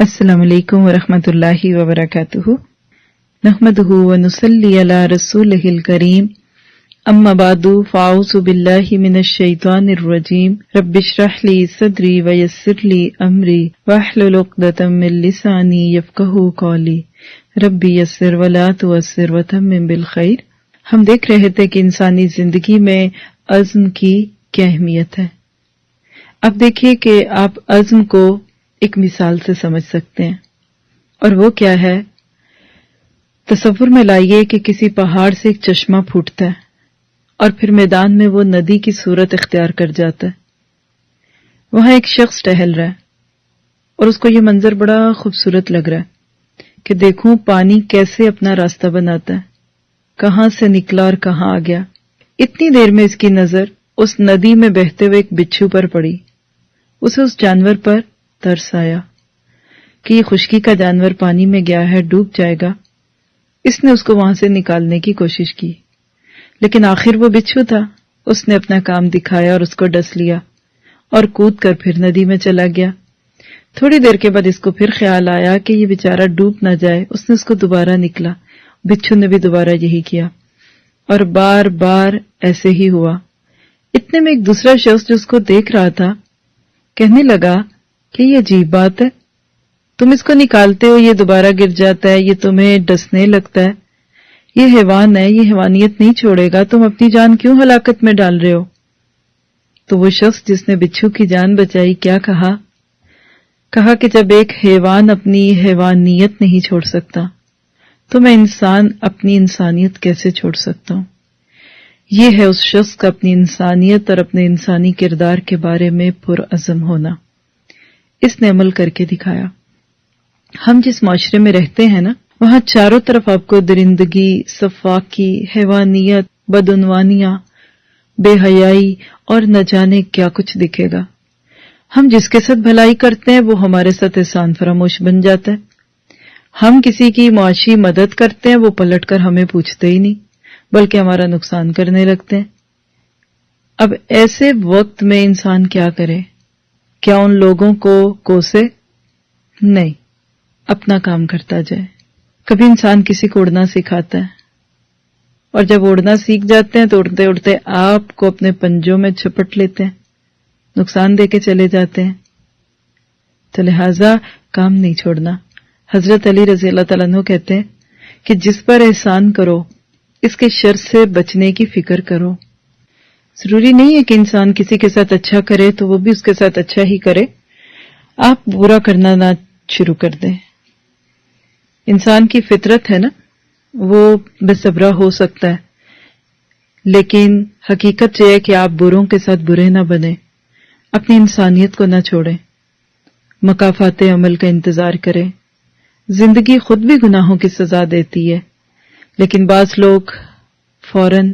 السلام علیکم ورحمۃ اللہ وبرکاتہ نحمدہ ونصلی علی رسولہ الکریم اما بعد فاعوذ باللہ من الشیطان الرجیم رب اشرح لی صدری ویسر لی امری واحلل عقدۃ من لسانی یفقہوا قولی رب یسر ولا تعسر وتمم بالخیر۔ ہم دیکھ رہے تھے کہ انسانی زندگی میں عزم کی کیا اہمیت ہے۔ اب دیکھیے کہ آپ عزم کو ایک مثال سے سمجھ سکتے ہیں، اور وہ کیا ہے؟ تصور میں لائیے کہ کسی پہاڑ سے ایک چشمہ پھوٹتا ہے اور پھر میدان میں وہ ندی کی صورت اختیار کر جاتا ہے۔ وہاں ایک شخص ٹہل رہا ہے اور اس کو یہ منظر بڑا خوبصورت لگ رہا ہے کہ دیکھوں پانی کیسے اپنا راستہ بناتا ہے، کہاں سے نکلا اور کہاں آ گیا۔ اتنی دیر میں اس کی نظر اس ندی میں بہتے ہوئے ایک بچھو پر پڑی۔ اسے اس جانور پر ترس آیا کہ یہ خشکی کا جانور پانی میں گیا ہے، ڈوب جائے گا۔ اس نے اس کو وہاں سے نکالنے کی کوشش کی، لیکن آخر وہ بچھو تھا، اس نے اپنا کام دکھایا اور اس کو ڈس لیا اور کود کر پھر ندی میں چلا گیا۔ تھوڑی دیر کے بعد اس کو پھر خیال آیا کہ یہ بیچارہ ڈوب نہ جائے، اس نے اس کو دوبارہ نکلا۔ بچھو نے بھی دوبارہ یہی کیا اور بار بار ایسے ہی ہوا۔ اتنے میں ایک دوسرا شخص جو اس کو دیکھ رہا تھا کہنے لگا کہ یہ عجیب بات ہے، تم اس کو نکالتے ہو یہ دوبارہ گر جاتا ہے، یہ تمہیں ڈسنے لگتا ہے، یہ حیوان ہے، یہ حیوانیت نہیں چھوڑے گا، تم اپنی جان کیوں ہلاکت میں ڈال رہے ہو؟ تو وہ شخص جس نے بچھو کی جان بچائی کیا کہا کہ جب ایک حیوان اپنی حیوانیت نہیں چھوڑ سکتا تو میں انسان اپنی انسانیت کیسے چھوڑ سکتا ہوں؟ یہ ہے اس شخص کا اپنی انسانیت اور اپنے انسانی کردار کے بارے میں پرعزم ہونا۔ اس نے عمل کر کے دکھایا۔ ہم جس معاشرے میں رہتے ہیں نا، وہاں چاروں طرف آپ کو درندگی، صفاقی، حیوانیت، بدعنوانیاں، بے حیائی اور نہ جانے کیا کچھ دکھے گا۔ ہم جس کے ساتھ بھلائی کرتے ہیں وہ ہمارے ساتھ احسان فراموش بن جاتا ہے۔ ہم کسی کی معاشی مدد کرتے ہیں، وہ پلٹ کر ہمیں پوچھتے ہی نہیں بلکہ ہمارا نقصان کرنے لگتے ہیں۔ اب ایسے وقت میں انسان کیا کرے؟ کیا ان لوگوں کو کوسے؟ نہیں، اپنا کام کرتا جائے۔ کبھی انسان کسی کو اڑنا سکھاتا ہے اور جب اڑنا سیکھ جاتے ہیں تو اڑتے اڑتے آپ کو اپنے پنجوں میں چھپٹ لیتے ہیں، نقصان دے کے چلے جاتے ہیں۔ تو لہٰذا کام نہیں چھوڑنا۔ حضرت علی رضی اللہ تعالیٰ عنہ کہتے ہیں کہ جس پر احسان کرو اس کے شر سے بچنے کی فکر کرو۔ ضروری نہیں ہے کہ انسان کسی کے ساتھ اچھا کرے تو وہ بھی اس کے ساتھ اچھا ہی کرے، آپ برا کرنا نہ شروع کر دیں۔ انسان کی فطرت ہے نا، وہ بے صبرا ہو سکتا ہے، لیکن حقیقت یہ ہے کہ آپ بروں کے ساتھ برے نہ بنیں، اپنی انسانیت کو نہ چھوڑیں، مکافات عمل کا انتظار کریں۔ زندگی خود بھی گناہوں کی سزا دیتی ہے، لیکن بعض لوگ فوراً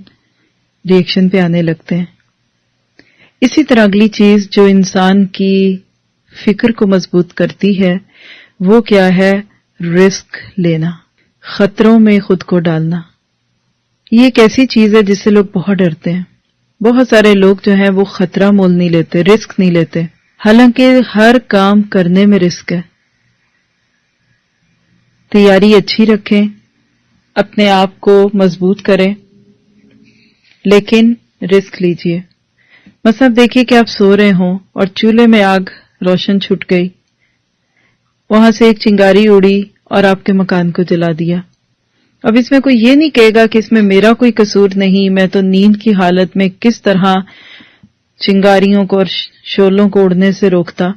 ری ایکشن پہ آنے لگتے ہیں۔ اسی طرح اگلی چیز جو انسان کی فکر کو مضبوط کرتی ہے وہ کیا ہے؟ رسک لینا، خطروں میں خود کو ڈالنا۔ یہ ایک ایسی چیز ہے جس سے لوگ بہت ڈرتے ہیں۔ بہت سارے لوگ جو ہیں وہ خطرہ مول نہیں لیتے، رسک نہیں لیتے، حالانکہ ہر کام کرنے میں رسک ہے۔ تیاری اچھی رکھیں، اپنے آپ کو مضبوط کریں، لیکن رسک لیجئے۔ مثلا دیکھیے کہ آپ سو رہے ہوں اور چولہے میں آگ روشن چھٹ گئی، وہاں سے ایک چنگاری اڑی اور آپ کے مکان کو جلا دیا۔ اب اس میں کوئی یہ نہیں کہے گا کہ اس میں میرا کوئی قصور نہیں، میں تو نیند کی حالت میں کس طرح چنگاریوں کو اور شعلوں کو اڑنے سے روکتا۔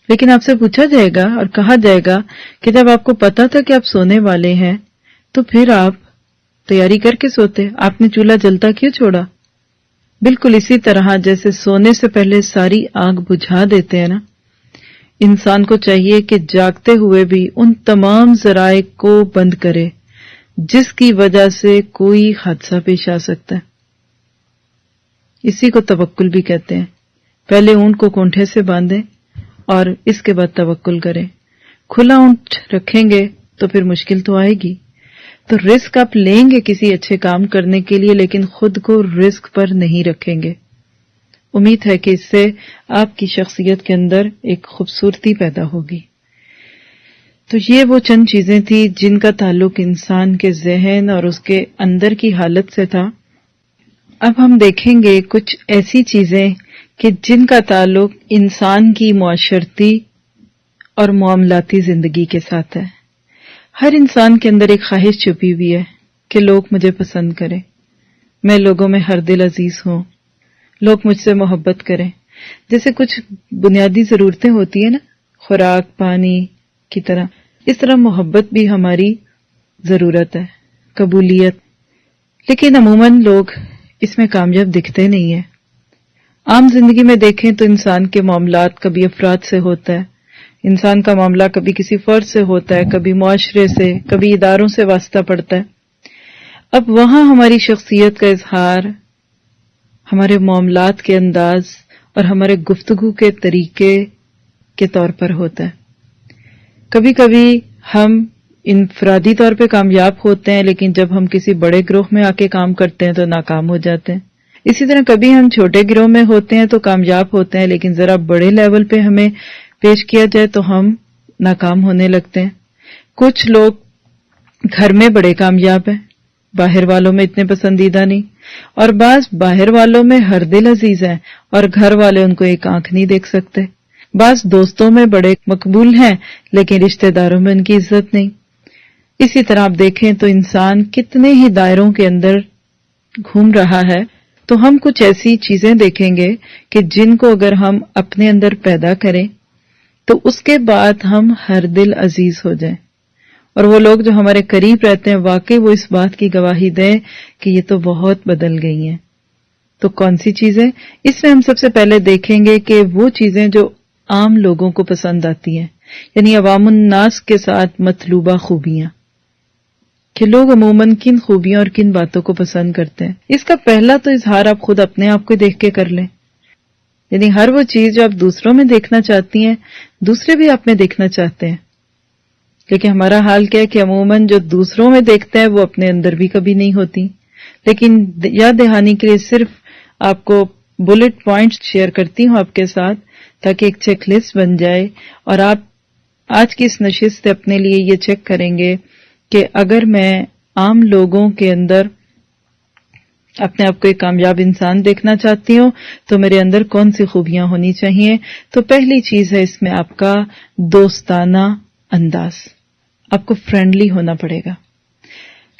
لیکن آپ سے پوچھا جائے گا اور کہا جائے گا کہ جب آپ کو پتا تھا کہ آپ سونے والے ہیں تو پھر آپ تیاری کر کے سوتے، آپ نے چولہا جلتا کیوں چھوڑا؟ بالکل اسی طرح جیسے سونے سے پہلے ساری آگ بجھا دیتے ہیں نا، انسان کو چاہیے کہ جاگتے ہوئے بھی ان تمام ذرائع کو بند کرے جس کی وجہ سے کوئی حادثہ پیش آ سکتا ہے۔ اسی کو توکل بھی کہتے ہیں۔ پہلے اونٹ کو کونٹھے سے باندھیں اور اس کے بعد توکل کریں۔ کھلا اونٹ رکھیں گے تو پھر مشکل تو آئے گی۔ تو رسک آپ لیں گے کسی اچھے کام کرنے کے لیے، لیکن خود کو رسک پر نہیں رکھیں گے۔ امید ہے کہ اس سے آپ کی شخصیت کے اندر ایک خوبصورتی پیدا ہوگی۔ تو یہ وہ چند چیزیں تھی جن کا تعلق انسان کے ذہن اور اس کے اندر کی حالت سے تھا۔ اب ہم دیکھیں گے کچھ ایسی چیزیں کہ جن کا تعلق انسان کی معاشرتی اور معاملاتی زندگی کے ساتھ ہے۔ ہر انسان کے اندر ایک خواہش چھپی ہوئی ہے کہ لوگ مجھے پسند کریں، میں لوگوں میں ہر دل عزیز ہوں، لوگ مجھ سے محبت کریں۔ جیسے کچھ بنیادی ضرورتیں ہوتی ہیں نا، خوراک، پانی کی طرح، اس طرح محبت بھی ہماری ضرورت ہے، قبولیت۔ لیکن عموماً لوگ اس میں کامیاب دکھتے نہیں ہیں۔ عام زندگی میں دیکھیں تو انسان کے معاملات کبھی افراد سے ہوتا ہے، انسان کا معاملہ کبھی کسی فرد سے ہوتا ہے، کبھی معاشرے سے، کبھی اداروں سے واسطہ پڑتا ہے۔ اب وہاں ہماری شخصیت کا اظہار ہمارے معاملات کے انداز اور ہمارے گفتگو کے طریقے کے طور پر ہوتا ہے۔ کبھی کبھی ہم انفرادی طور پہ کامیاب ہوتے ہیں، لیکن جب ہم کسی بڑے گروہ میں آ کے کام کرتے ہیں تو ناکام ہو جاتے ہیں۔ اسی طرح کبھی ہم چھوٹے گروہ میں ہوتے ہیں تو کامیاب ہوتے ہیں، لیکن ذرا بڑے لیول پہ ہمیں پیش کیا جائے تو ہم ناکام ہونے لگتے ہیں۔ کچھ لوگ گھر میں بڑے کامیاب ہیں، باہر والوں میں اتنے پسندیدہ نہیں، اور بعض باہر والوں میں ہر دل عزیز ہیں اور گھر والے ان کو ایک آنکھ نہیں دیکھ سکتے۔ بعض دوستوں میں بڑے مقبول ہیں لیکن رشتہ داروں میں ان کی عزت نہیں۔ اسی طرح آپ دیکھیں تو انسان کتنے ہی دائروں کے اندر گھوم رہا ہے، تو ہم کچھ ایسی چیزیں دیکھیں گے کہ جن کو اگر ہم اپنے اندر پیدا کریں تو اس کے بعد ہم ہر دل عزیز ہو جائیں، اور وہ لوگ جو ہمارے قریب رہتے ہیں واقعی وہ اس بات کی گواہی دیں کہ یہ تو بہت بدل گئی ہیں۔ تو کون سی چیزیں؟ اس میں ہم سب سے پہلے دیکھیں گے کہ وہ چیزیں جو عام لوگوں کو پسند آتی ہیں، یعنی عوام الناس کے ساتھ مطلوبہ خوبیاں، کہ لوگ عموماً کن خوبیاں اور کن باتوں کو پسند کرتے ہیں۔ اس کا پہلا تو اظہار آپ خود اپنے آپ کو دیکھ کے کر لیں، یعنی ہر وہ چیز جو آپ دوسروں میں دیکھنا چاہتی ہیں دوسرے بھی آپ میں دیکھنا چاہتے ہیں، لیکن ہمارا حال کیا ہے کہ عموماً جو دوسروں میں دیکھتے ہیں وہ اپنے اندر بھی کبھی نہیں ہوتی۔ لیکن یاد دہانی کے لیے صرف آپ کو بلٹ پوائنٹس شیئر کرتی ہوں آپ کے ساتھ، تاکہ ایک چیک لسٹ بن جائے، اور آپ آج کی اس نشست سے اپنے لیے یہ چیک کریں گے کہ اگر میں عام لوگوں کے اندر اپنے آپ کو ایک کامیاب انسان دیکھنا چاہتی ہوں تو میرے اندر کون سی خوبیاں ہونی چاہیے۔ تو پہلی چیز ہے اس میں آپ کا دوستانہ انداز، آپ کو فرینڈلی ہونا پڑے گا،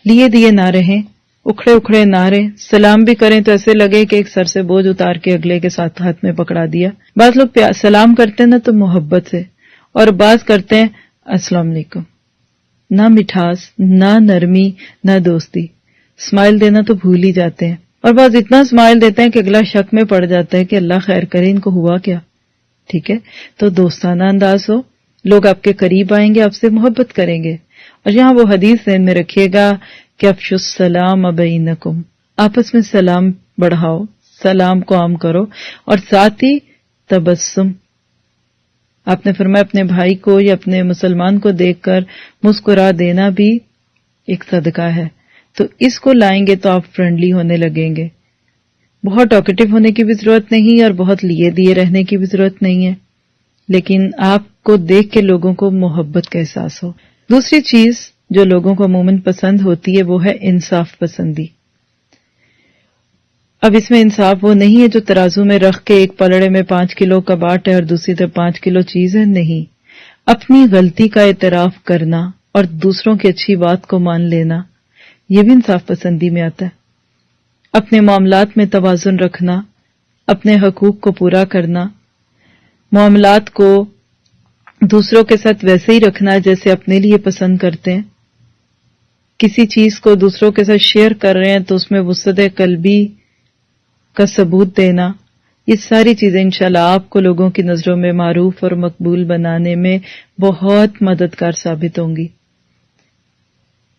لیے دیے نہ رہیں، اکھڑے اکھڑے نہ رہیں، سلام بھی کریں تو ایسے لگے کہ ایک سر سے بوجھ اتار کے اگلے کے ساتھ ہاتھ میں پکڑا دیا۔ بعض لوگ سلام کرتے ہیں نا تو محبت سے، اور بعض کرتے ہیں السلام علیکم، نہ مٹھاس، نہ نرمی، نہ دوستی، اسمائل دینا تو بھول ہی جاتے ہیں، اور بعض اتنا اسمائل دیتے ہیں کہ اگلا شک میں پڑ جاتا ہے کہ اللہ خیر کرے ان کو ہوا کیا۔ ٹھیک ہے، تو دوستانہ انداز ہو، لوگ آپ کے قریب آئیں گے، آپ سے محبت کریں گے۔ اور یہاں وہ حدیث ذہن میں رکھیے گا کہ افشوا السلام بینکم، آپس میں سلام بڑھاؤ، سلام کو عام کرو، اور ساتھ ہی تبسم، آپ نے فرمایا اپنے بھائی کو یا اپنے مسلمان کو دیکھ کر مسکرا دینا بھی ایک صدقہ ہے۔ تو اس کو لائیں گے تو آپ فرینڈلی ہونے لگیں گے۔ بہت ٹاکیٹو ہونے کی بھی ضرورت نہیں اور بہت لیے دیے رہنے کی بھی ضرورت نہیں ہے، لیکن آپ کو دیکھ کے لوگوں کو محبت کا احساس ہو۔ دوسری چیز جو لوگوں کو عموماً پسند ہوتی ہے وہ ہے انصاف پسندی۔ اب اس میں انصاف وہ نہیں ہے جو ترازو میں رکھ کے ایک پلڑے میں 5 کلو کا باٹ ہے اور دوسری طرف 5 کلو چیز ہے، نہیں۔ اپنی غلطی کا اعتراف کرنا اور دوسروں کی اچھی بات کو مان لینا، یہ بھی انصاف پسندی میں آتا ہے۔ اپنے معاملات میں توازن رکھنا، اپنے حقوق کو پورا کرنا، معاملات کو دوسروں کے ساتھ ویسے ہی رکھنا جیسے اپنے لیے پسند کرتے ہیں۔ کسی چیز کو دوسروں کے ساتھ شیئر کر رہے ہیں تو اس میں وسعت قلبی کا ثبوت دینا، یہ ساری چیزیں انشاءاللہ آپ کو لوگوں کی نظروں میں معروف اور مقبول بنانے میں بہت مددگار ثابت ہوں گی۔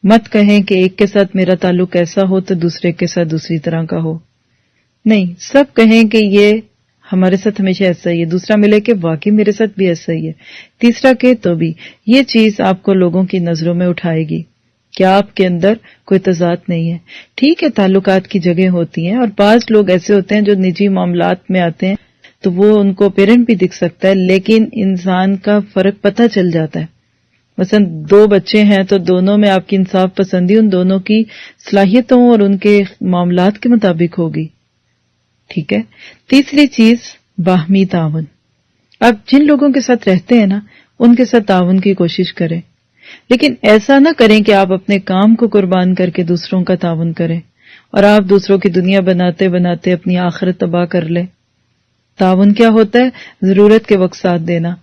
مت کہیں کہ ایک کے ساتھ میرا تعلق ایسا ہو تو دوسرے کے ساتھ دوسری طرح کا ہو، نہیں، سب کہیں کہ یہ ہمارے ساتھ ہمیشہ ایسا ہی ہے، دوسرا ملے کہ واقعی میرے ساتھ بھی ایسا ہی ہے، تیسرا کہ تو بھی، یہ چیز آپ کو لوگوں کی نظروں میں اٹھائے گی کہ آپ کے اندر کوئی تضاد نہیں ہے۔ ٹھیک ہے، تعلقات کی جگہ ہوتی ہیں اور بعض لوگ ایسے ہوتے ہیں جو نجی معاملات میں آتے ہیں تو وہ ان کو پیرنٹ بھی دکھ سکتا ہے، لیکن انسان کا فرق پتہ چل جاتا ہے، مثلا 2 بچے ہیں تو دونوں میں آپ کی انصاف پسندی ان دونوں کی صلاحیتوں اور ان کے معاملات کے مطابق ہوگی. ٹھیک ہے. تیسری چیز باہمی تعاون. آپ جن لوگوں کے ساتھ رہتے ہیں نا ان کے ساتھ تعاون کی کوشش کریں، لیکن ایسا نہ کریں کہ آپ اپنے کام کو قربان کر کے دوسروں کا تعاون کریں اور آپ دوسروں کی دنیا بناتے بناتے اپنی آخرت تباہ کر لیں. تعاون کیا ہوتا ہے؟ ضرورت کے وقت ساتھ دینا،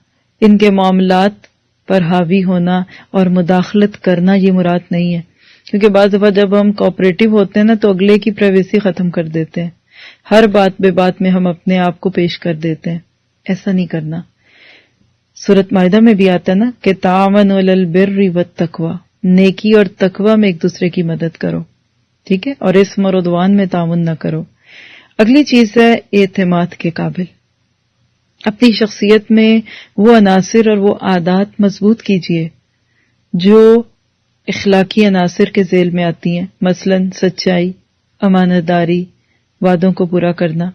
ان کے معاملات پر حاوی ہونا اور مداخلت کرنا یہ مراد نہیں ہے. کیونکہ بعض دفعہ جب ہم کوآپریٹو ہوتے ہیں نا تو اگلے کی پرائیویسی ختم کر دیتے ہیں، ہر بات بے بات میں ہم اپنے آپ کو پیش کر دیتے ہیں. ایسا نہیں کرنا. سورۃ مائدہ میں بھی آتا ہے نا کہ تعاونوا علی البر والتقوی، نیکی اور تقوی میں ایک دوسرے کی مدد کرو. ٹھیک ہے. اور اسم اور عدوان میں تعاون نہ کرو. اگلی چیز ہے اعتماد کے قابل. اپنی شخصیت میں وہ عناصر اور وہ عادات مضبوط کیجیے جو اخلاقی عناصر کے ذیل میں آتی ہیں، مثلا سچائی، امانت داری، وعدوں کو پورا کرنا.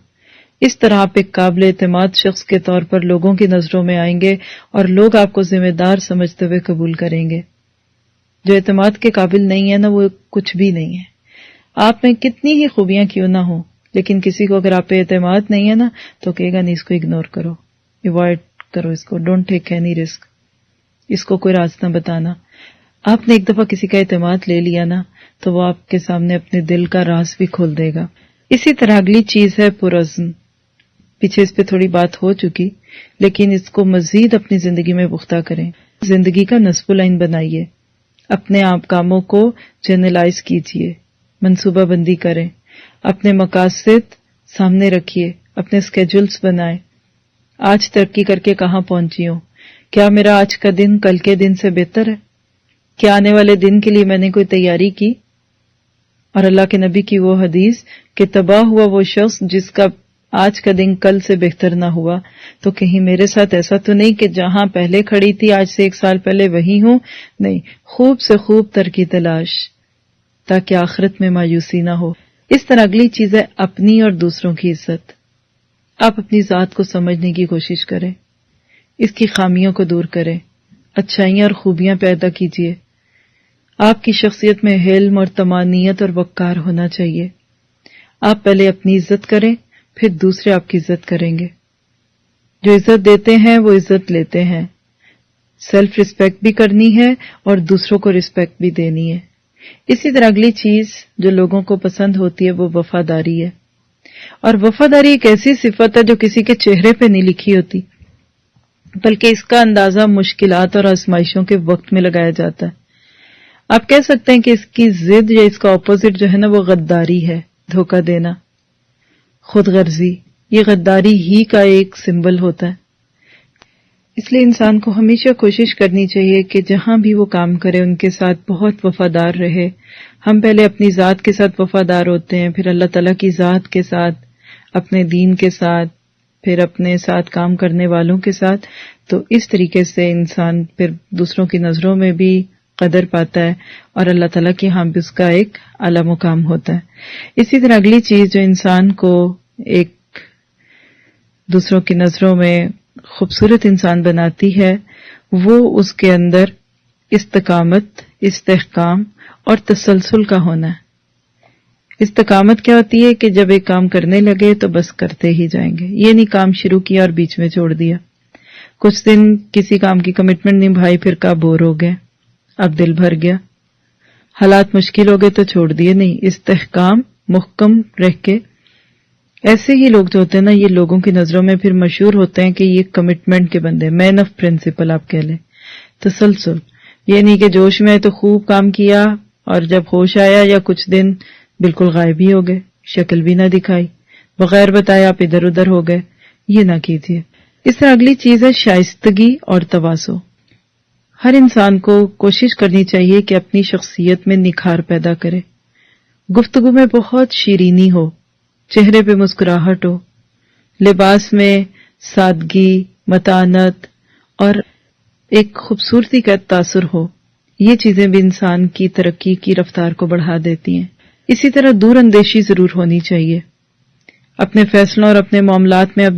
اس طرح آپ ایک قابل اعتماد شخص کے طور پر لوگوں کی نظروں میں آئیں گے اور لوگ آپ کو ذمہ دار سمجھتے ہوئے قبول کریں گے. جو اعتماد کے قابل نہیں ہے نا وہ کچھ بھی نہیں ہے. آپ میں کتنی ہی خوبیاں کیوں نہ ہوں، لیکن کسی کو اگر آپ پہ اعتماد نہیں ہے نا تو کہے گا نہیں، اس کو اگنور کرو، ایوائڈ کرو، اس کو ڈونٹ ٹیک اینی رسک، اس کو کوئی راز نہ بتانا. آپ نے ایک دفعہ کسی کا اعتماد لے لیا نا تو وہ آپ کے سامنے اپنے دل کا راز بھی کھول دے گا. اسی طرح اگلی چیز ہے پرعزم. پیچھے اس پہ تھوڑی بات ہو چکی لیکن اس کو مزید اپنی زندگی میں پختہ کریں. زندگی کا نصب العین بنائیے، اپنے آپ کاموں کو جنرلائز کیجیے، منصوبہ بندی کریں، اپنے مقاصد سامنے رکھیے، اپنے اسکیجولز بنائیں. آج ترقی کر کے کہاں پہنچی ہوں؟ کیا میرا آج کا دن کل کے دن سے بہتر ہے؟ کیا آنے والے دن کے لیے میں نے کوئی تیاری کی؟ اور اللہ کے نبی کی وہ حدیث کہ تباہ ہوا وہ شخص جس کا آج کا دن کل سے بہتر نہ ہوا. تو کہیں میرے ساتھ ایسا تو نہیں کہ جہاں پہلے کھڑی تھی آج سے 1 سال پہلے وہی ہوں؟ نہیں، خوب سے خوب ترقی تلاش تاکہ آخرت میں مایوسی نہ ہو. اس طرح اگلی چیز ہے اپنی اور دوسروں کی عزت. آپ اپنی ذات کو سمجھنے کی کوشش کریں، اس کی خامیوں کو دور کریں، اچھائیاں اور خوبیاں پیدا کیجیے. آپ کی شخصیت میں حلم اور طمانینت اور وقار ہونا چاہیے. آپ پہلے اپنی عزت کریں، پھر دوسرے آپ کی عزت کریں گے. جو عزت دیتے ہیں وہ عزت لیتے ہیں. سیلف ریسپیکٹ بھی کرنی ہے اور دوسروں کو ریسپیکٹ بھی دینی ہے. اسی طرح اگلی چیز جو لوگوں کو پسند ہوتی ہے وہ وفاداری ہے. اور وفاداری ایک ایسی صفت ہے جو کسی کے چہرے پہ نہیں لکھی ہوتی، بلکہ اس کا اندازہ مشکلات اور آزمائشوں کے وقت میں لگایا جاتا ہے. آپ کہہ سکتے ہیں کہ اس کی ضد یا اس کا اپوزٹ جو ہے نا وہ غداری ہے، دھوکہ دینا، خود غرضی. یہ غداری ہی کا ایک سمبل ہوتا ہے. اس لیے انسان کو ہمیشہ کوشش کرنی چاہیے کہ جہاں بھی وہ کام کرے ان کے ساتھ بہت وفادار رہے. ہم پہلے اپنی ذات کے ساتھ وفادار ہوتے ہیں، پھر اللہ تعالیٰ کی ذات کے ساتھ، اپنے دین کے ساتھ، پھر اپنے ساتھ کام کرنے والوں کے ساتھ. تو اس طریقے سے انسان پھر دوسروں کی نظروں میں بھی قدر پاتا ہے اور اللہ تعالیٰ کی ہاں بھی اس کا ایک اعلیٰ مقام ہوتا ہے. اسی طرح اگلی چیز جو انسان کو ایک دوسروں کی نظروں میں خوبصورت انسان بناتی ہے وہ اس کے اندر استقامت، استحکام اور تسلسل کا ہونا ہے. استقامت کیا ہوتی ہے کہ جب ایک کام کرنے لگے تو بس کرتے ہی جائیں گے. یہ نہیں کام شروع کیا اور بیچ میں چھوڑ دیا، کچھ دن کسی کام کی کمٹمنٹ نبھائی، پھر کا بور ہو گئے، اب دل بھر گیا، حالات مشکل ہو گئے تو چھوڑ دیے. نہیں، استحکام محکم رہ کے. ایسے ہی لوگ جو ہوتے ہیں نا یہ لوگوں کی نظروں میں پھر مشہور ہوتے ہیں کہ یہ کمٹمنٹ کے بندے، مین آف پرنسپل آپ کہہ لیں. تسلسل، یہ نہیں کہ جوش میں تو خوب کام کیا اور جب ہوش آیا یا کچھ دن بالکل غائب ہی ہو گئے، شکل بھی نہ دکھائی، بغیر بتایا آپ ادھر ادھر ہو گئے. یہ نہ کیجیے. اس طرح اگلی چیز ہے شائستگی اور تواضع. ہر انسان کو کوشش کرنی چاہیے کہ اپنی شخصیت میں نکھار پیدا کرے، گفتگو میں بہت شیرینی ہو، چہرے پہ مسکراہٹ ہو، لباس میں سادگی، متانت اور ایک خوبصورتی کا تاثر ہو. یہ چیزیں بھی انسان کی ترقی کی رفتار کو بڑھا دیتی ہیں. اسی طرح دور اندیشی ضرور ہونی چاہیے. اپنے فیصلوں اور اپنے معاملات میں اب